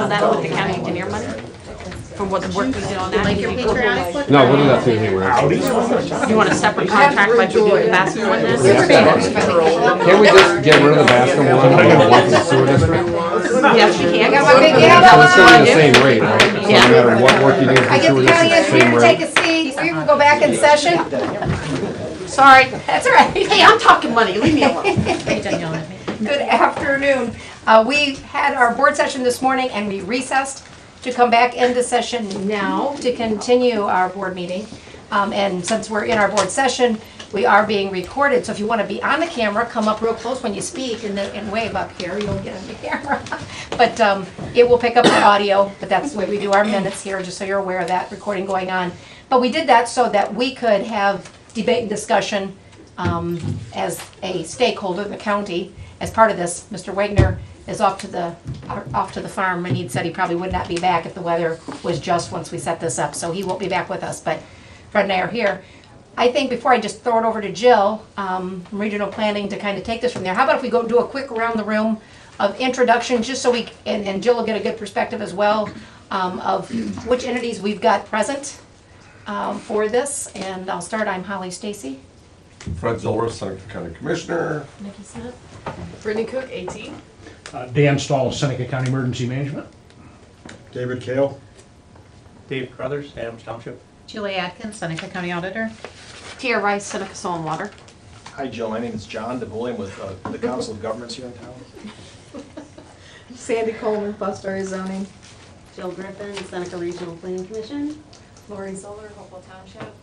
that with the county engineer money? From what the work we did on that? Like your patriotic look? No, we'll do that too anyway. You want a separate contract like we do with the basketball one then? Can't we just get rid of the basketball one and go one for the sewer district? Yes, you can. Got my big So yellow it's gonna on. be the same rate, right? So no matter what work you do for I the get sewer the county district, engineer same to take rate. a seat. We will go back in session. Sorry. That's all right. Hey, I'm talking money, leave me alone. Good afternoon. We had our board session this morning and we recessed to come back into session now to continue our board meeting. And since we're in our board session, we are being recorded. So if you want to be on the camera, come up real close when you speak and wave up here. You'll get on the camera. But it will pick up the audio, but that's the way we do our minutes here, just so you're aware of that recording going on. But we did that so that we could have debate and discussion as a stakeholder in the county. As part of this, Mr. Wagner is off to the farm, and he said he probably would not be back if the weather was just once we set this up, so he won't be back with us, but Fred and I are here. I think before I just throw it over to Jill, from Regional Planning, to kind of take this from there, how about if we go do a quick around the room of introduction, just so we, and Jill will get a good perspective as well, of which entities we've got present for this, and I'll start, I'm Holly Stacy. Fred Zolwer, Seneca County Commissioner. Nikki Smith. Brittany Cook, 18. Dan Stahl, Seneca County Emergency Management. David Kale. Dave Crothers, Adams Township. Julie Atkins, Seneca County Auditor. Tia Rice, Seneca Soil and Water. Hi, Jill. My name is John DeBullion with the Council of Governments here in town. Sandy Coleman, Foster Zoning. Jill Griffin, Seneca Regional Planning Commission. Lori Zoller, Hopewell Township.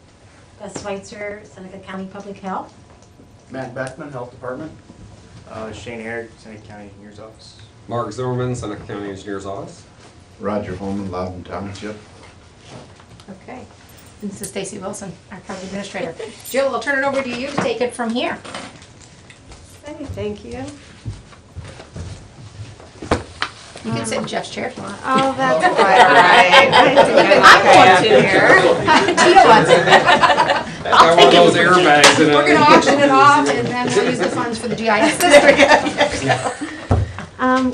Gus Schweitzer, Seneca County Public Health. Matt Beckman, Health Department. Shane Herrick, Seneca County Engineer's Office. Mark Zimmerman, Seneca County Engineer's Office. Roger Holman, Loudon Township. Okay. And this is Stacy Wilson, our county administrator. Jill, I'll turn it over to you to take it from here. Hey, thank you. You can sit in Jeff's chair if you want. Oh, that's quite all right. I'm going to. Tia wants it. Got one of those airbags in it. We're going to auction it off and then we'll use the funds for the GIS district.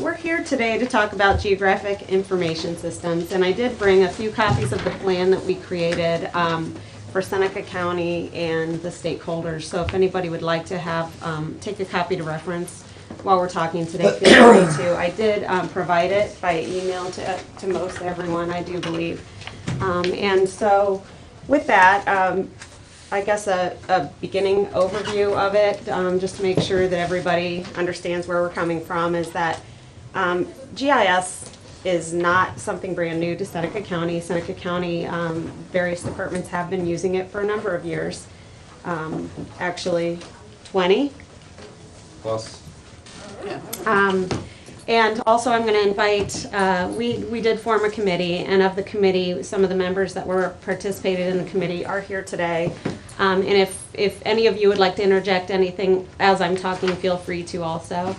We're here today to talk about geographic information systems, and I did bring a few copies of the plan that we created for Seneca County and the stakeholders. So if anybody would like to have, take a copy to reference while we're talking today, feel free to. I did provide it by email to most everyone, I do believe. And so with that, I guess a beginning overview of it, just to make sure that everybody understands where we're coming from, is that GIS is not something brand new to Seneca County. Seneca County, various departments have been using it for a number of years. Actually, 20. Plus. And also I'm going to invite, we did form a committee, and of the committee, some of the members that were participated in the committee are here today. And if any of you would like to interject anything as I'm talking, feel free to also.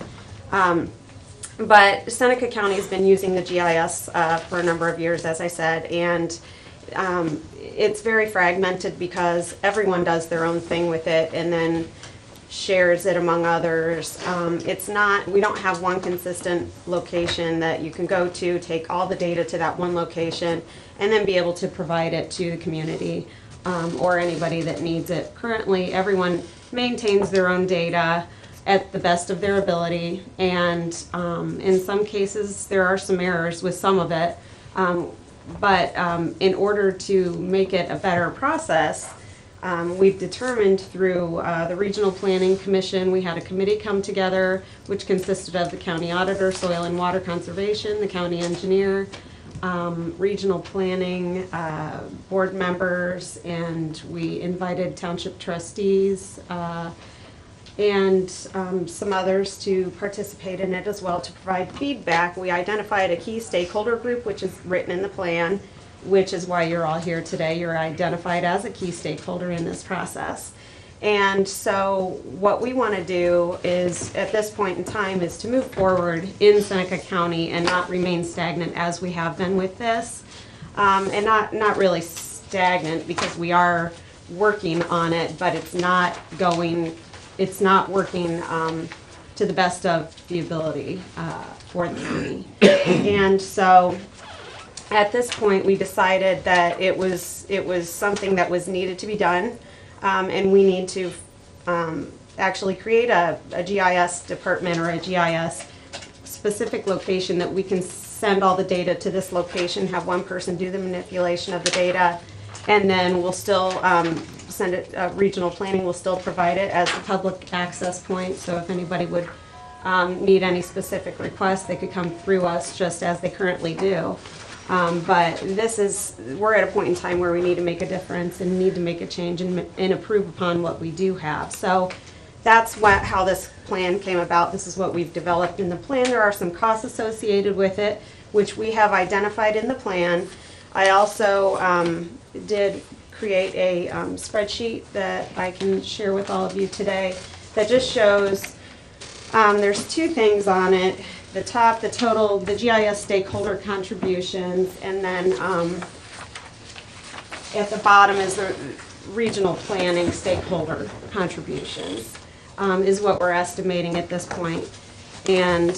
But Seneca County has been using the GIS for a number of years, as I said, and it's very fragmented because everyone does their own thing with it and then shares it among others. It's not, we don't have one consistent location that you can go to, take all the data to that one location, and then be able to provide it to the community or anybody that needs it. Currently, everyone maintains their own data at the best of their ability, and in some cases there are some errors with some of it, but in order to make it a better process, we've determined through the Regional Planning Commission, we had a committee come together which consisted of the county auditor, soil and water conservation, the county engineer, regional planning, board members, and we invited township trustees and some others to participate in it as well to provide feedback. We identified a key stakeholder group, which is written in the plan, which is why you're all here today. You're identified as a key stakeholder in this process. And so what we want to do is, at this point in time, is to move forward in Seneca County and not remain stagnant as we have been with this. And not really stagnant because we are working on it, but it's not working to the best of the ability for the county. And so at this point, we decided that it was something that was needed to be done, and we need to actually create a GIS department or a GIS specific location that we can send all the data to this location, have one person do the manipulation of the data, and then we'll still send it, regional planning will still provide it as a public access point, so if anybody would need any specific requests, they could come through us just as they currently do. But we're at a point in time where we need to make a difference and need to make a change and improve upon what we do have. So that's how this plan came about. This is what we've developed in the plan. There are some costs associated with it, which we have identified in the plan. I also did create a spreadsheet that I can share with all of you today that just shows, there's two things on it. The top, the total, the GIS stakeholder contributions, and then at the bottom is the regional planning stakeholder contributions, is what we're estimating at this point. And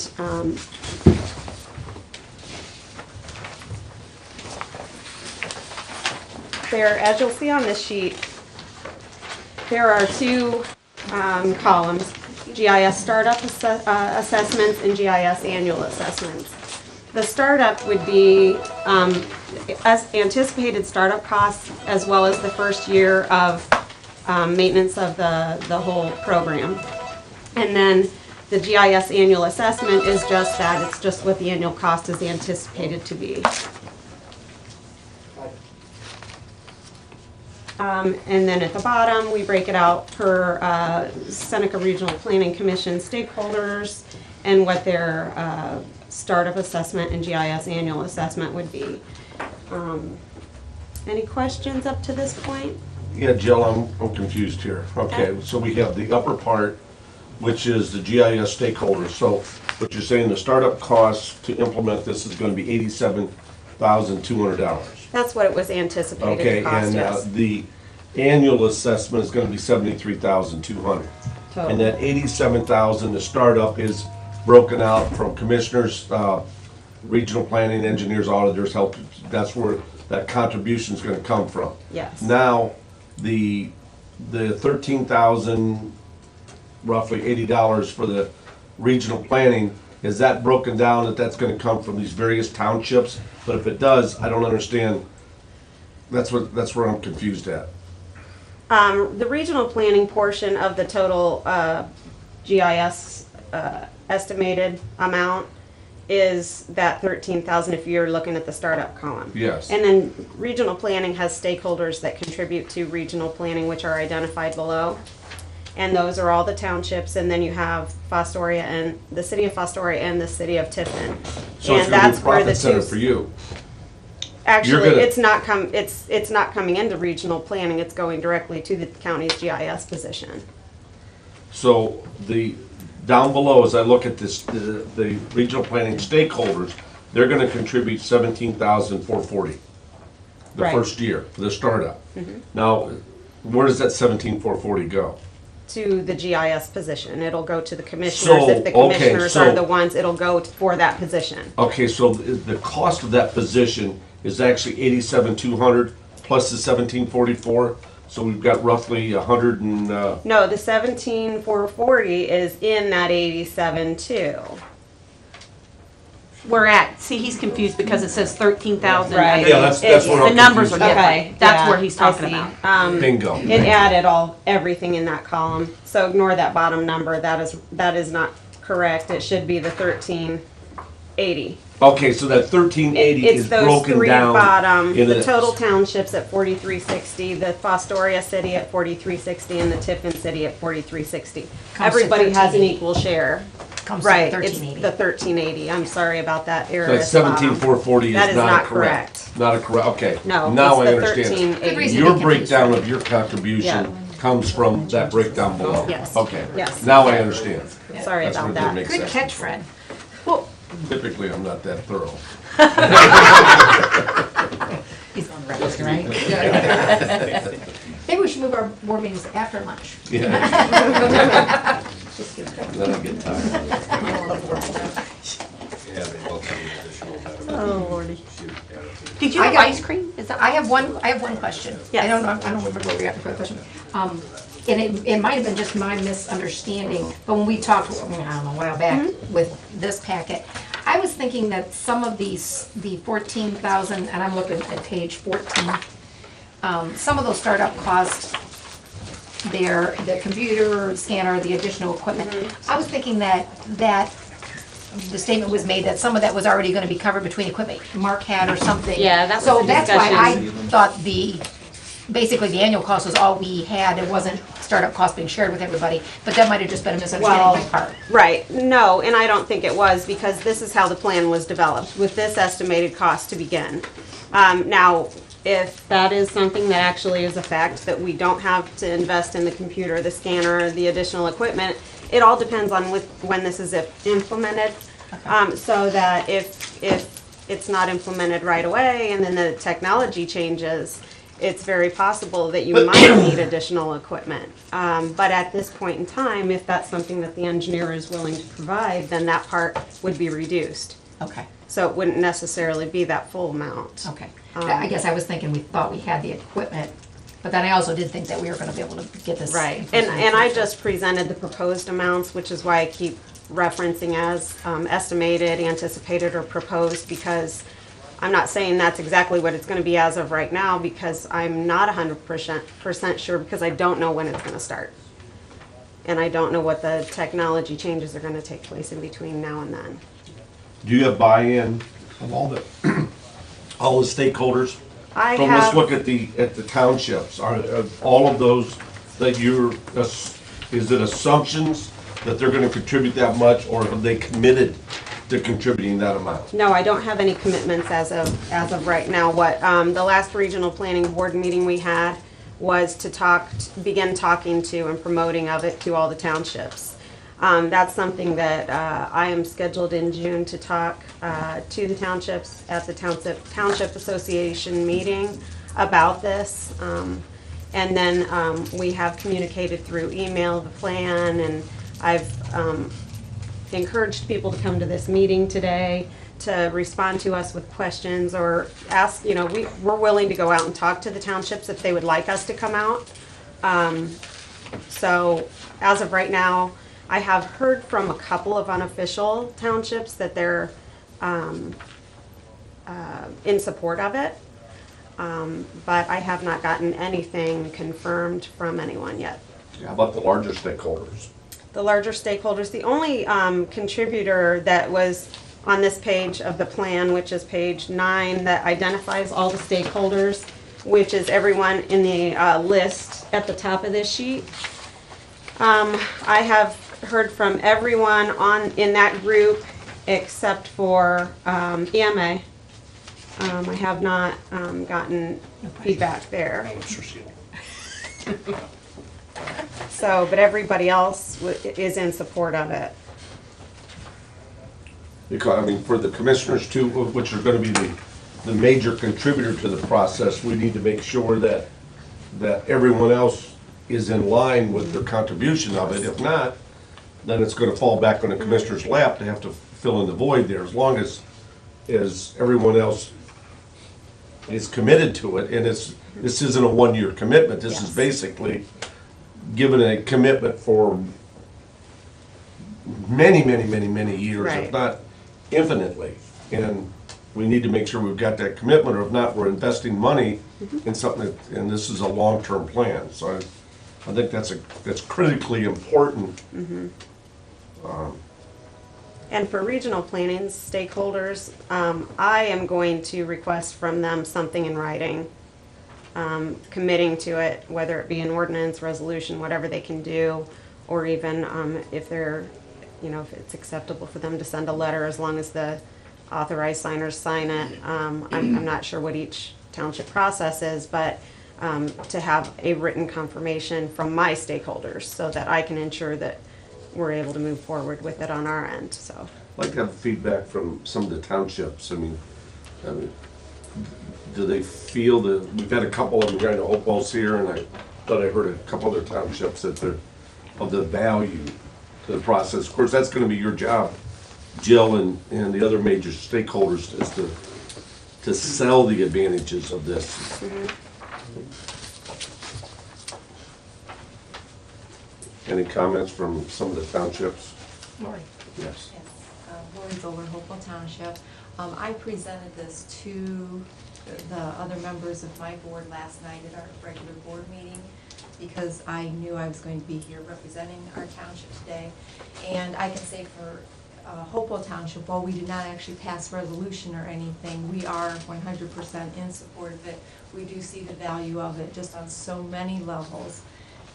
there, as you'll see on this sheet, there are two columns. GIS startup assessments and GIS annual assessments. The startup would be as anticipated startup costs as well as the first year of maintenance of the whole program. And then the GIS annual assessment is just that, it's just what the annual cost is anticipated to be. And then at the bottom, we break it out per Seneca Regional Planning Commission stakeholders and what their startup assessment and GIS annual assessment would be. Any questions up to this point? Yeah, Jill, I'm confused here. Okay, so we have the upper part, which is the GIS stakeholders. So what you're saying, the startup cost to implement this is going to be $87,200. That's what it was anticipated Okay, to cost, and yes. the annual assessment is going to be $73,200. Total. And that $87,000, the startup is broken out from commissioners, regional planning, engineers, auditors, help. That's where that contribution is going to come from. Yes. Now, the $13,000, roughly $80 for the regional planning, is that broken down that that's going to come from these various townships? But if it does, I don't understand. That's where I'm confused at. The regional planning portion of the total GIS estimated amount is that 13,000 if you're looking at the startup column. Yes. And then regional planning has stakeholders that contribute to regional planning, which are identified below. And those are all the townships, and then you have Fostoria and the city of Fostoria and the city of Tiffin. So it's And going to be that's a where the profit center two. for you. Actually, gonna- it's not coming into regional planning, it's going directly to the county's GIS position. So down below, as I look at this, the regional planning stakeholders, they're going to contribute $17,440 the Right. first year, the startup. Now, where does that $17,440 go? To the GIS position, it'll go to the commissioners, So, if the okay, commissioners are so- the ones, it'll go for that position. Okay, so the cost of that position is actually $87,200 plus the $17,444. So we've got roughly 100 and, No, the 17,440 is in that 87 See, he's confused because it says 13,000. Right. yeah, that's where The I'm numbers are confused. different. That's yeah, where he's I talking see. about. Bingo. It added everything in that column, so ignore that bottom number, that is not correct, it should be the 1380. Okay, so that 1380 It's is those broken three down. bottom, into the total townships at 4360, the Fostoria city at 4360, and the Tiffin city at 4360. Comes to Everybody has an 1380. equal share. Comes to Right, it's 1380. the 1380, I'm sorry about that error. So at that the bottom. 17,440 That is is not not correct. correct. Not a correct, okay. No, Now I it's the understand. 1380. Your breakdown of your contribution Yeah. comes from that breakdown below. Yes. Okay. Yes. Now I understand. Sorry That's about where that that. makes Good sense. catch, Fred. Typically, I'm not that thorough. He's on the record, right? Maybe we should move our board meetings after lunch. Yeah. Just give it a Then I get tired. Yeah, they both have additional benefits. Oh, Lordy. Did you I have got- ice cream? Is that? I have one question. Yes. I don't remember where we got the question. And it might have been just my misunderstanding, but when we talked, I don't know, a while back with this packet, I was thinking that some of these, the 14,000, and I'm looking at page 14, some of those startup costs, the computer scanner, the additional equipment. I was thinking that the statement was made that some of that was already gonna be covered between equipment Mark had or something. Yeah, that was So the that's why I discussion. thought basically the annual cost was all we had, it wasn't startup cost being shared with everybody, but that might have just been a misunderstanding on my part. Right, no, and I don't think it was, because this is how the plan was developed, with this estimated cost to begin. Now, if that is something that actually is a fact, that we don't have to invest in the computer, the scanner, the additional equipment, it all depends on when this is implemented. So that if it's not implemented right away and then the technology changes, it's very possible that you might need additional equipment. But at this point in time, if that's something that the engineer is willing to provide, then that part would be reduced. Okay, So it wouldn't necessarily be that full amount. okay. I guess I was thinking we thought we had the equipment, but then I also did think that we were gonna be able to get this. Right, and I just presented the proposed amounts, which is why I keep referencing as estimated, anticipated, or proposed, because I'm not saying that's exactly what it's gonna be as of right now, because I'm not 100% sure, because I don't know when it's gonna start. And I don't know what the technology changes are gonna take place in between now and then. Do you have buy-in of all the, all the stakeholders? I From, let's have, look at the townships, are all of those that is it assumptions that they're gonna contribute that much, or have they committed to contributing that amount? no, I don't have any commitments as of right now. What, the last regional planning board meeting we had was to begin talking to and promoting of it to all the townships. That's something that I am scheduled in June to talk to the townships at the Township Association meeting about this. And then we have communicated through email the plan, and I've encouraged people to come to this meeting today to respond to us with questions or ask, we're willing to go out and talk to the townships if they would like us to come out. So as of right now, I have heard from a couple of unofficial townships that they're in support of it. But I have not gotten anything confirmed from anyone yet. How about the larger stakeholders? The larger stakeholders, the only contributor that was on this page of the plan, which is page 9, that identifies all the stakeholders, which is everyone in the list at the top of this sheet. I have heard from everyone in that group except for EMA. I have not gotten feedback there. So, but everybody else is in support of it. Because, I mean, for the commissioners too, which are gonna be the major contributor to the process, we need to make sure that everyone else is in line with their contribution of it. If not, then it's gonna fall back on the commissioner's lap to have to fill in the void there. As long as everyone else is committed to it, and this isn't a one-year commitment, this is Yes. basically given a commitment for many, many, many, many years, Right. if not infinitely. And we need to make sure we've got that commitment, or if not, we're investing money in something, and this is a long-term plan. So I think that's critically important. And for regional planning stakeholders, I am going to request from them something in writing, committing to it, whether it be an ordinance, resolution, whatever they can do, or even if they're, if it's acceptable for them to send a letter, as long as the authorized signers sign it. I'm not sure what each township process is, but to have a written confirmation from my stakeholders so that I can ensure that we're able to move forward with it on our end, so. I'd like to have feedback from some of the townships. I mean, do they feel that, we've had a couple of them kind of Hopewell's here, and I thought I heard a couple other townships that they're, of the value to the process. Of course, that's gonna be your job, Jill, and the other major stakeholders, is to sell the advantages of this. Any comments from some of the townships? Lori. Yes. Yes, Lori Zoller, Hopewell Township. I presented this to the other members of my board last night at our regular board meeting because I knew I was going to be here representing our township today. And I can say for Hopewell Township, while we did not actually pass resolution or anything, we are 100% in support of it. We do see the value of it just on so many levels.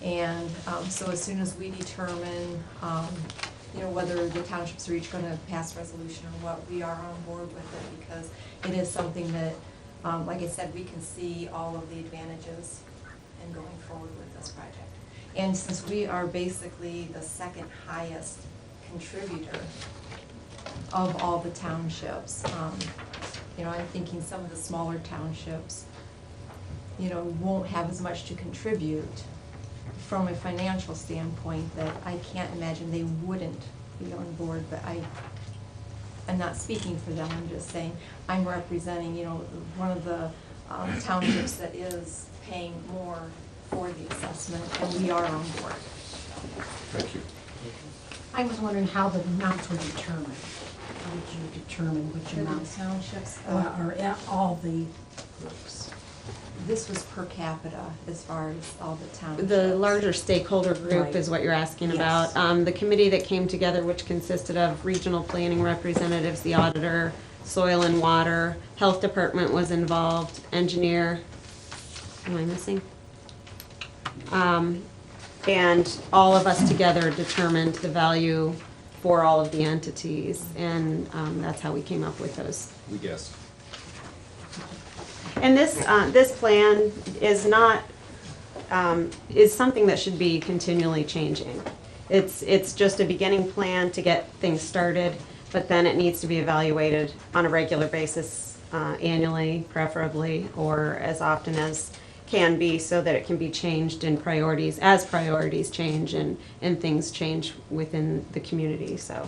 And so as soon as we determine, you know, whether the townships are each gonna pass resolution or what, we are on board with it because it is something that, like I said, we can see all of the advantages in going forward with this project. And since we are basically the second highest contributor of all the townships, you know, I'm thinking some of the smaller townships, you know, won't have as much to contribute from a financial standpoint that I can't imagine they wouldn't be on board, but I'm not speaking for them, I'm just saying, I'm representing, you know, one of the townships that is paying more for the assessment, and we are on board. Thank you. I was wondering how the amounts were determined. How did you determine which For the amounts? townships, Or all the groups? this was per capita as far as all the townships. The larger stakeholder group Right. is what you're asking Yes. about. The committee that came together, which consisted of regional planning representatives, the auditor, soil and water, health department was involved, engineer, am I missing? And all of us together determined the value for all of the entities, and that's how we came up with those. We guessed. And this plan is not, is something that should be continually changing. It's just a beginning plan to get things started, but then it needs to be evaluated on a regular basis, annually preferably, or as often as can be, so that it can be changed in priorities, as priorities change and things change within the community, so.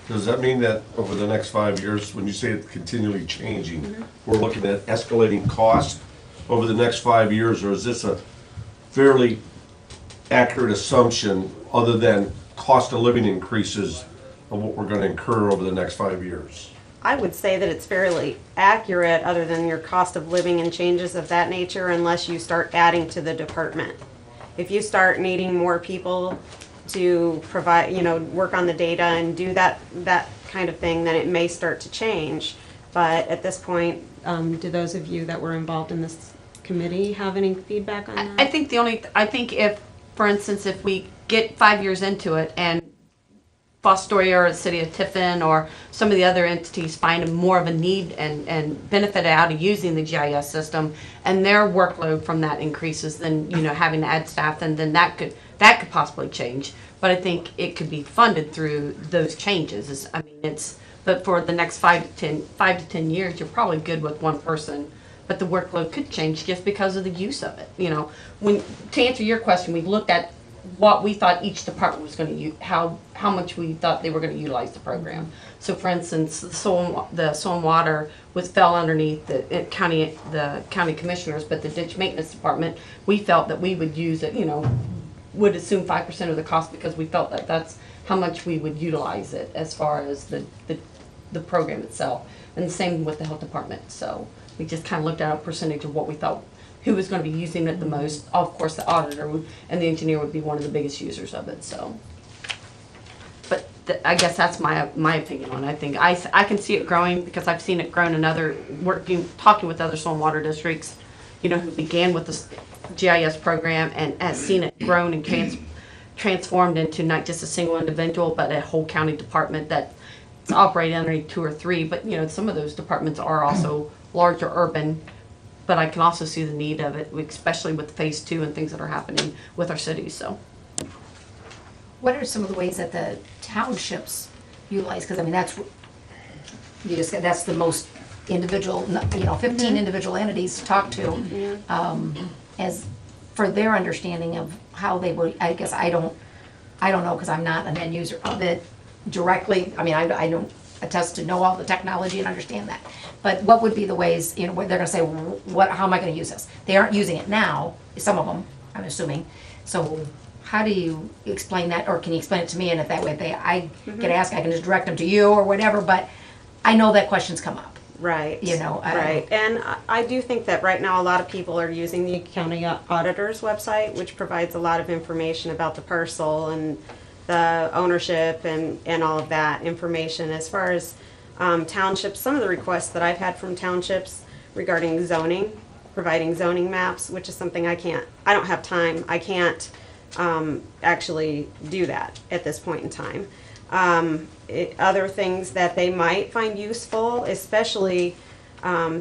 Does that mean that over the next 5 years, when you say it's continually changing, we're looking at escalating costs over the next 5 years, or is this a fairly accurate assumption other than cost of living increases of what we're gonna incur over the next 5 years? I would say that it's fairly accurate, other than your cost of living and changes of that nature, unless you start adding to the department. If you start needing more people to provide, you know, work on the data and do that kind of thing, then it may start to change. But at this point, do those of you that were involved in this committee have any feedback on that? I think if, for instance, if we get 5 years into it and Fostoria or the city of Tiffin or some of the other entities find more of a need and benefit out of using the GIS system, and their workload from that increases, then, you know, having to add staff, then that could possibly change. But I think it could be funded through those changes. But for the next 5 to 10 years, you're probably good with one person. But the workload could change just because of the use of it. You know, to answer your question, we looked at what we thought each department was going to use, how much we thought they were going to utilize the program. So, for instance, the soil and water fell underneath the county commissioners, but the ditch maintenance department, we felt that we would use it. You know, would assume 5% of the cost because we felt that that's how much we would utilize it as far as the program itself. And the same with the health department. So we just kind of looked at a percentage of what we thought who was going to be using it the most. Of course, the auditor and the engineer would be one of the biggest users of it. So, but I guess that's my opinion on it. I think I can see it growing because I've seen it grown in talking with other soil and water districts, you know, who began with the GIS program and has seen it grown and transformed into not just a single individual, but a whole county department that's operating under 2 or 3. But, you know, some of those departments are also larger urban. But I can also see the need of it, especially with phase 2 and things that are happening with our cities, so. What are some of the ways that the townships utilize, because I mean, that's the most individual, you know, 15 individual entities to talk to, as for their understanding of how they would, I guess I don't I don't know, because I'm not an end user of it directly. I mean, I don't attest to know all the technology and understand that. But what would be the ways, you know, where they're gonna say, what, how am I gonna use this? They aren't using it now, some of them, I'm assuming. So how do you explain that, or can you explain it to me, and if that way I can ask, I can just direct them to you or whatever, but I know that questions come up. Right. You know, Right, and I do think that right now a lot of people are using the county auditor's website, which provides a lot of information about the parcel and the ownership and all of that information. As far as townships, some of the requests that I've had from townships regarding zoning, providing zoning maps, which is something I don't have time, I can't actually do that at this point in time. Other things that they might find useful, especially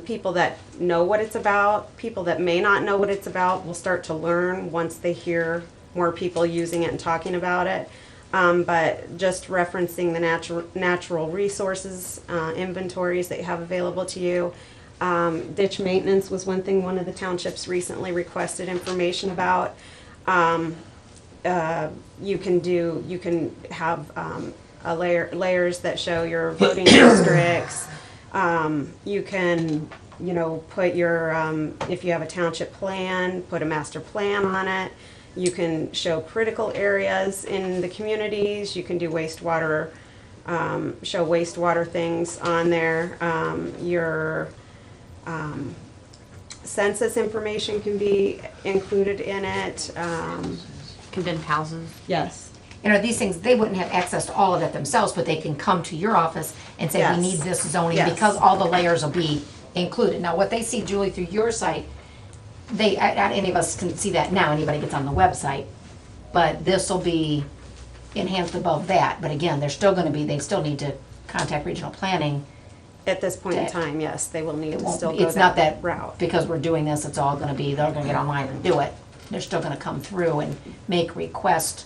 people that know what it's about, people that may not know what it's about will start to learn once they hear more people using it and talking about it. But just referencing the natural resources inventories that you have available to you. Ditch maintenance was one thing one of the townships recently requested information about. You can have layers that show your voting districts. You can, put your, if you have a township plan, put a master plan on it. You can show critical areas in the communities. You can do wastewater, show wastewater things on there. Your census information can be included in it. Condemned houses. Yes. These things, they wouldn't have access to all of it themselves, but they can come to your office and say, Yes. we need this zoning, Yes. because all the layers will be included. Now, what they see, Julie, through your site, not any of us can see that now, anybody gets on the website, but this will be enhanced above that. But again, they still need to contact regional planning. At this point in That- time, yes, they will need It to won't still be- go It's not that that, route. because we're doing this, it's all gonna be, they're gonna get online and do it. They're still gonna come through and make request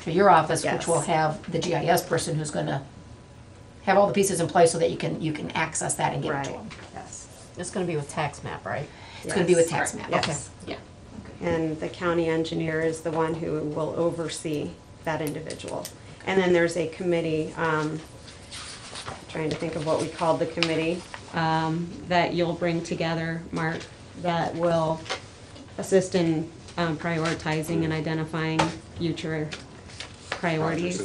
to your office, which Yes. will have the GIS person who's gonna have all the pieces in place so that you can access that and get it to Right. them. Yes. It's gonna be with tax map, right? It's gonna be Yes. with tax map. Yes. Yeah. And the county engineer is the one who will oversee that individual. And then there's a committee, trying to think of what we called the committee, that you'll bring together, Mark, that will assist in prioritizing and identifying future priorities.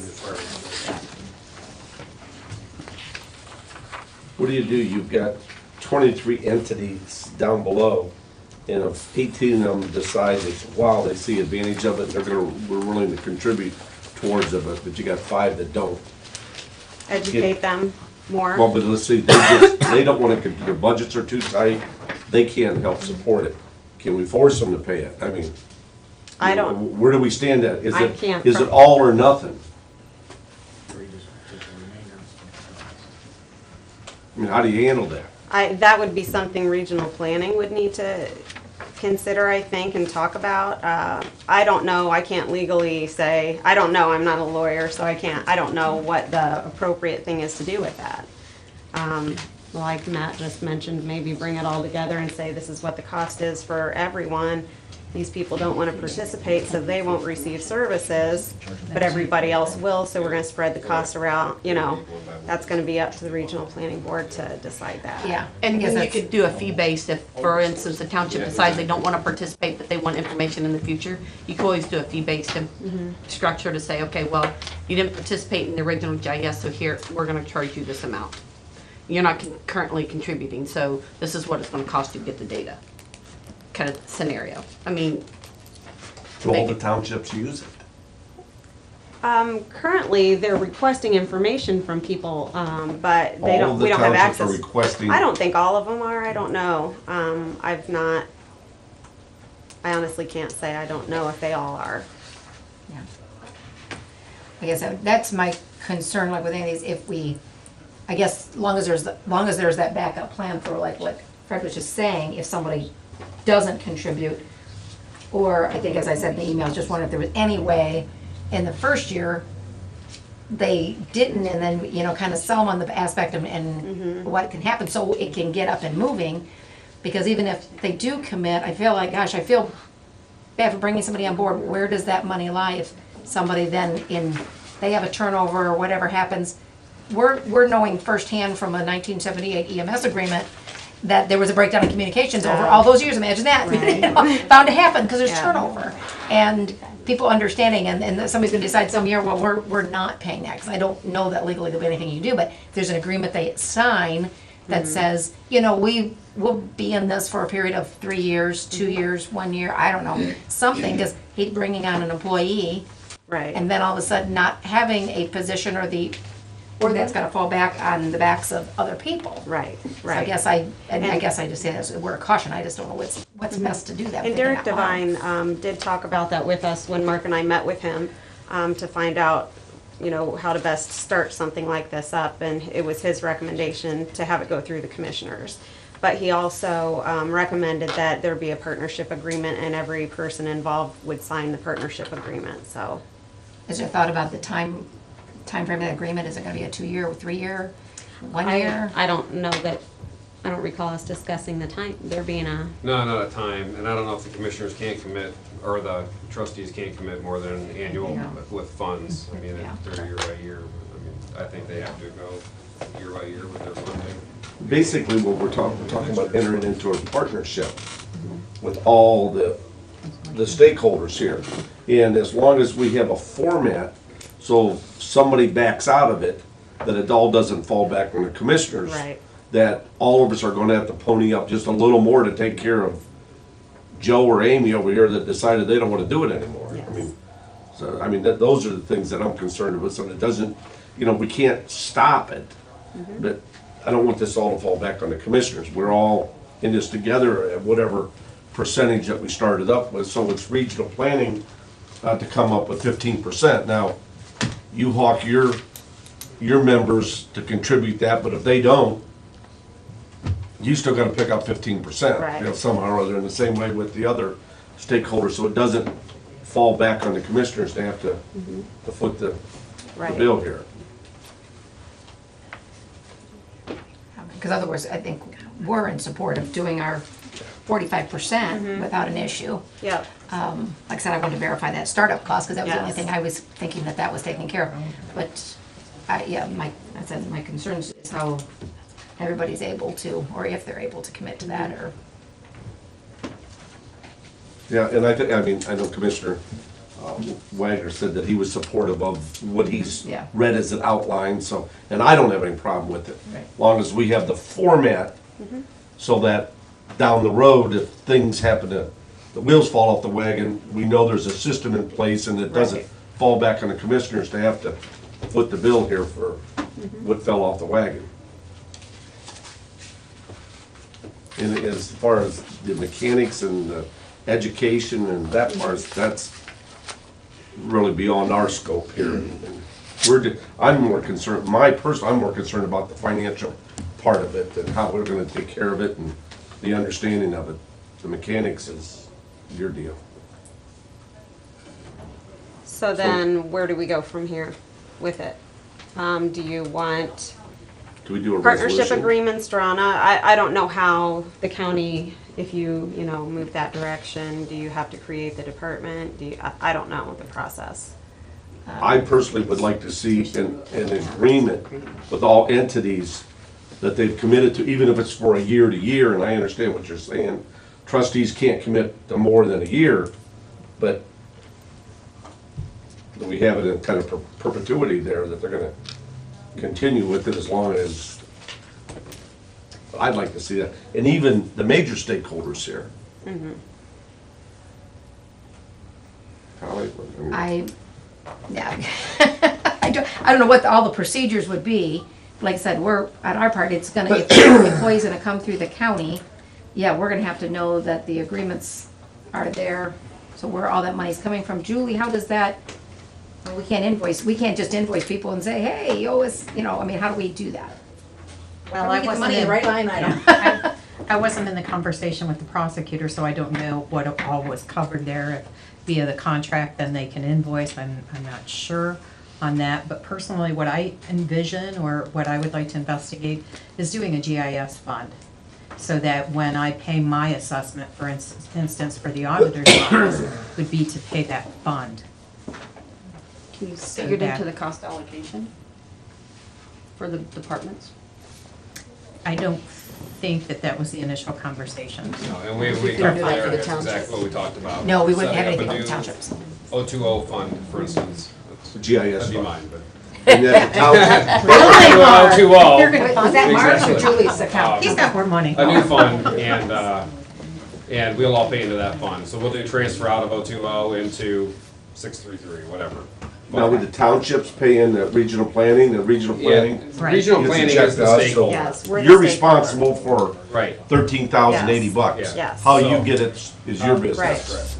What do? You've got 23 entities down below, and if 18 of them decide that, wow, they see advantage of it, we're willing to contribute towards it, but you got 5 that don't. Educate them more. Well, but let's see, they don't want to, their budgets are too tight, they can't help support it. Can we force them to pay it? I mean, I don't, where do we stand at? I can't Is it all or nothing? I mean, how do you handle that? that would be something regional planning would need to consider, I think, and talk about. I don't know, I can't legally say, I don't know, I'm not a lawyer, so I don't know what the appropriate thing is to do with that. Like Matt just mentioned, maybe bring it all together and say this is what the cost is for everyone. These people don't want to participate, so they won't receive services, but everybody else will, so we're gonna spread the cost around, that's gonna be up to the regional planning board to decide that. Yeah. And Because then you that's- could do a fee-based if, for instance, the township decides they don't want to participate, but they want information in the future. You could always do a fee-based structure to say, okay, well, you didn't participate in the original GIS, so here, we're going to charge you this amount. You're not currently contributing, so this is what it's going to cost you to get the data, kind of scenario. I mean, Do all the townships use it? Currently, they're requesting information from people, but All of the we don't have townships are access. requesting. I don't think all of them are, I don't know. I honestly can't say, I don't know if they all are. Yeah. I guess that's my concern, like with any of these, I guess, long as there's that backup plan for, like what Fred was just saying, if somebody doesn't contribute, or I think, as I said in the email, just wondering if there was any way in the first year they didn't, and then, kind of sell them on the aspect of, and what can happen, so it can get up and moving. Because even if they do commit, I feel like, gosh, I feel bad for bringing somebody on board. Where does that money lie if somebody then they have a turnover or whatever happens, we're knowing firsthand from a 1978 EMS agreement that there was a breakdown in communications over all those years. Imagine that. Bound to happen because there's turnover. And people understanding, and that somebody's gonna decide some year, well, we're not paying that, because I don't know that legally there'll be anything you can do, but if there's an agreement they sign that says, we will be in this for a period of 3 years, 2 years, 1 year, I don't know, something, because hate bringing on an employee Right. and then all of a sudden not having a position or that's gotta fall back on the backs of other people. Right, So right. I guess I just say that's a word of caution, I just don't know what's best to do that. And Derek Devine did talk about that with us when Mark and I met with him to find out, how to best start something like this up. And it was his recommendation to have it go through the commissioners. But he also recommended that there be a partnership agreement and every person involved would sign the partnership agreement, so. Is there thought about the time frame of the agreement? Is it gonna be a 2 year or 3 year, 1 year? I don't know that, I don't recall us discussing the time, there being a, No, not a time, and I don't know if the commissioners can't commit, or the trustees can't commit more than an annual Yeah. with funds. I mean, Yeah. they're year by year. I mean, I think they have to go year by year with their funding. Basically, what we're talking about entering into a partnership with all the stakeholders here. And as long as we have a format, so if somebody backs out of it, that it all doesn't fall back on the commissioners. Right. That all of us are gonna have to pony up just a little more to take care of Joe or Amy over here that decided they don't wanna do it anymore. I mean, those are the things that I'm concerned with, so it doesn't, we can't stop it. But I don't want this all to fall back on the commissioners. We're all in this together at whatever percentage that we started up with, so it's regional planning to come up with 15%. Now, you hawk your members to contribute that, but if they don't, you still gotta pick up 15%. Right. Somehow or other, in the same way with the other stakeholders, so it doesn't fall back on the commissioners to have to foot the right. bill here. Because otherwise, I think we're in support of doing our 45% without an issue. Yep. Like I said, I wanted to verify that startup cost, because that was the only Yes. thing I was thinking that was taken care of. But, my concerns is how everybody's able to, or if they're able to commit to that, or. Yeah, and I know Commissioner Wagner said that he was supportive of what he's Yeah. read as an outline, so, and I don't have any problem with it. Right. Long as we have the format, so that down the road, if things happen the wheels fall off the wagon, we know there's a system in place and it doesn't Right. fall back on the commissioners to have to foot the bill here for what fell off the wagon. And as far as the mechanics and the education and that part, that's really beyond our scope here. And I'm more concerned about the financial part of it and how we're gonna take care of it and the understanding of it. The mechanics is your deal. So then, where do we go from here with it? Do you want Do we do a resolution? partnership agreements drawn up? I don't know how the county, if you, move that direction, do you have to create the department? I don't know the process. I personally would like to see an agreement with all entities that they've committed to, even if it's for a year to year, and I understand what you're saying. Trustees can't commit to more than a year, but we have it in kind of perpetuity there, that they're gonna continue with it as long as, I'd like to see that, and even the major stakeholders here. Holly, I don't know what all the procedures would be. Like I said, on our part, if the employee's gonna come through the county, we're gonna have to know that the agreements are there, so where all that money's coming from. Julie, how does that, we can't just invoice people and say, hey, you owe us, how do we do that? Well, How do we I get the wasn't money in in, the right line item? I wasn't in the conversation with the prosecutor, so I don't know what all was covered there. If via the contract, then they can invoice. I'm not sure on that, but personally, what I envision or what I would like to investigate is doing a GIS fund, so that when I pay my assessment, for instance, for the auditor's office, would be to pay that fund. Can you So figure it that- into the cost allocation for the departments? I don't think that was the initial conversation. No, and we couldn't talked do that there, for the that's townships. exactly what we talked about. No, we wouldn't have Setting up anything a with the new townships. 020 fund, for instance. GIS That'd be fund. mine, but. And then the township, Really, Mark? 020. You're gonna Was fund that Mark's or Exactly. Julie's account? He's got more money. A new fund, and we'll all pay into that fund. So we'll do transfer out of 020 into 633, whatever. now would the townships pay in the regional planning, Right. Regional Gets a planning check is to the us, so- stakeholder. Yes, we're the You're stakeholder. responsible for Right. $13,080. Yes. Yes. How So- you get it is your business. Right. Correct.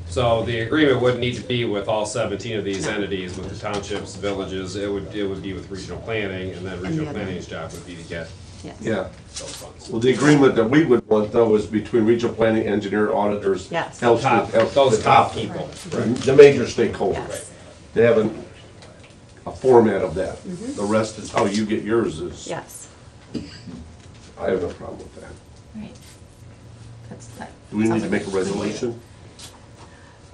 So the agreement wouldn't need to be with all 17 of these entities, with the townships, villages, it would be with regional planning, and then regional other- planning's job would be to get Yes. Yeah. those funds. Well, the agreement that we would want though is between regional planning, engineer, auditors. Yes. helps Top, with- those the top people. The major stakeholders. Yes. They have a format of that. The rest is how you get yours is, Yes. I have no problem with that. Right. That's that. Do we need sounds to like make a resolution?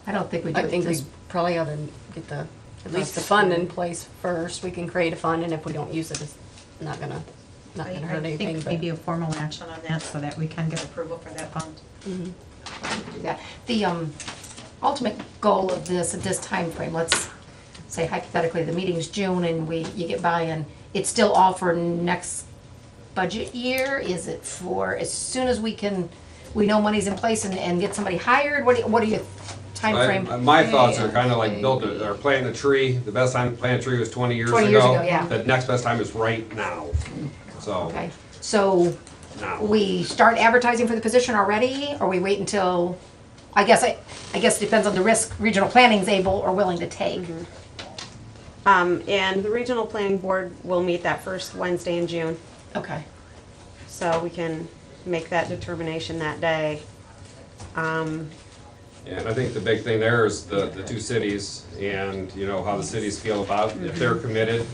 I don't think we do. I think we Just- probably ought to get at least the fund in place first. We can create a fund, and if we don't use it, it's not gonna I hurt anything. think But maybe a formal action on that so that we can get approval for that fund. do that. The ultimate goal of this, at this time frame, let's say hypothetically, the meeting's June and you get buy-in, it's still all for next budget year? Is it for as soon as we know money's in place and get somebody hired? What are your timeframe? My thoughts are kind of like or planting a tree. The best time to plant a tree was 20 years ago. 20 years ago, yeah. The next best time is right now. So, Okay, so now. we start advertising for the position already, or we wait until, I guess it depends on the risk regional planning's able or willing to take. And the regional planning board will meet that first Wednesday in June, Okay. so we can make that determination that day. Yeah, and I think the big thing there is the two cities and, how the cities feel about it. If they're committed,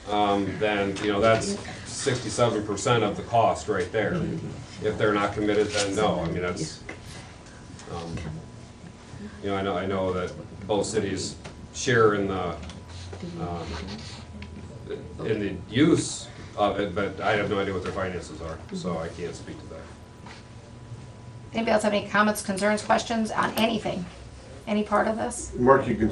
then, that's 67% of the cost right there. If they're not committed, then no. I mean, that's, I know that both cities share in the use of it, but I have no idea what their finances are, so I can't speak to that. Anybody else have any comments, concerns, questions on anything? Any part of this? Mark, you can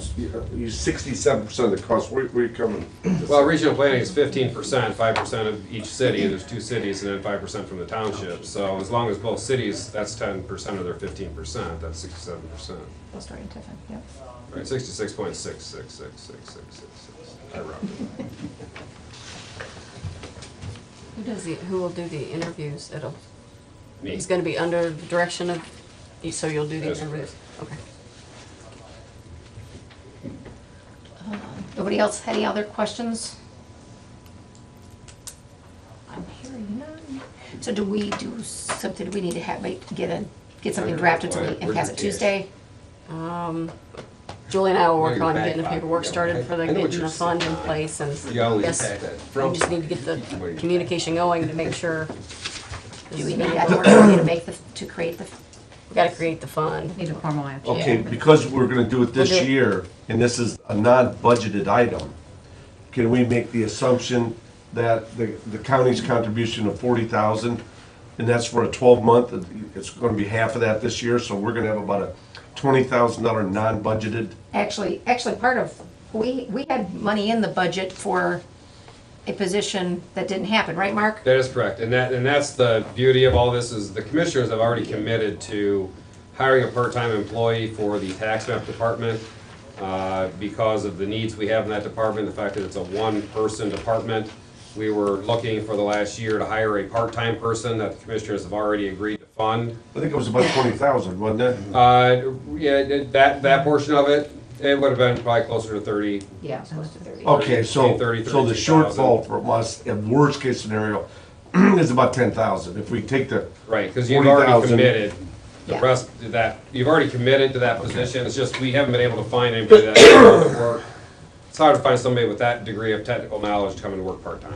use 67% of the cost. Where you coming? Well, regional planning is 15%, 5% of each city, and there's two cities, and then 5% from the township. So as long as both cities, that's 10% of their 15%, that's 67%. We'll start in Tiffin, yep. Right, 66.6666666. I round it. who will do the interviews? Me. It's going to be under the direction of. So you'll do the That's interviews. Okay. Nobody else had any other questions? I'm hearing none. So do we do something, do we need to get something drafted so we can pass it Tuesday? Julie and I will work Maybe on back getting the up. paperwork started for I know what getting you're the fund in saying. place, and You always yes, attack that we from- just need to get the communication going to make sure. Do we need that in order to create the, We got to create the fund. Need a formal action. Okay, because we're gonna do it this We'll do it. year, and this is a non-budgeted item, can we make the assumption that the county's contribution of 40,000, and that's for a 12-month, it's gonna be half of that this year, so we're gonna have about a $20,000 non-budgeted? actually part of, we had money in the budget for a position that didn't happen, right, Mark? That is correct, and that's the beauty of all this, is the commissioners have already committed to hiring a part-time employee for the tax map department, because of the needs we have in that department, the fact that it's a one-person department. We were looking for the last year to hire a part-time person that the commissioners have already agreed to fund. I think it was about 20,000, wasn't it? Yeah, that portion of it, it would have been probably closer to 30. Yeah, it's close to 30. Okay, so, 30, so the 32,000. shortfall from us, in worst case scenario, is about 10,000. If we take the, Right, because you've already 40,000. committed, the Yeah. rest of that, you've already committed to that position, it's just we haven't been able to find anybody that can work. It's hard to find somebody with that degree of technical knowledge to come and work part-time.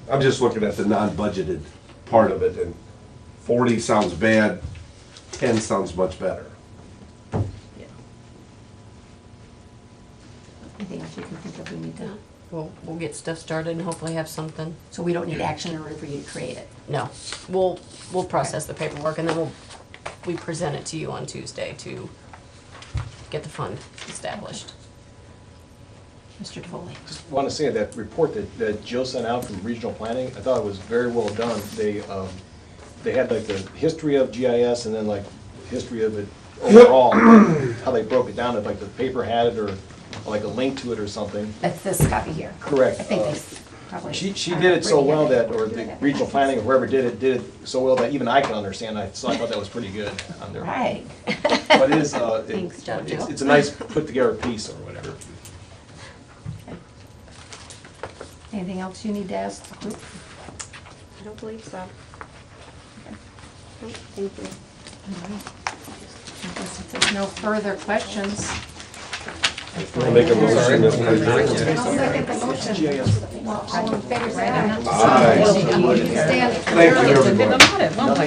I'm just looking at the non-budgeted part of it, and 40 sounds bad, 10 sounds much better. you can think of we need to, We'll get stuff started and hopefully have something. so we don't need action in order for you to create it? No, we'll process the paperwork and then we present it to you on Tuesday to get the fund established. Mr. DeVoli? Just want to say that report that Jill sent out from regional planning, I thought it was very well done. They had like the history of GIS and then like history of it overall, how they broke it down, if like the paper had it or like a link to it or something. That's this copy here. Correct. I think they probably. She did it so well that, or the regional planning, or whoever did it so well that even I can understand. So I thought that was pretty good on there. Right. But it is, Thanks, Jojo. it's a nice put together piece or whatever. Anything else you need to ask the group? I don't believe so. No, thank you. I guess if there's no further questions. I'll make a motion that we adjourn. I'll second the motion. Well, all in favor, say aye. Aye. Stand. Thank you, everybody. Think about it, won't we?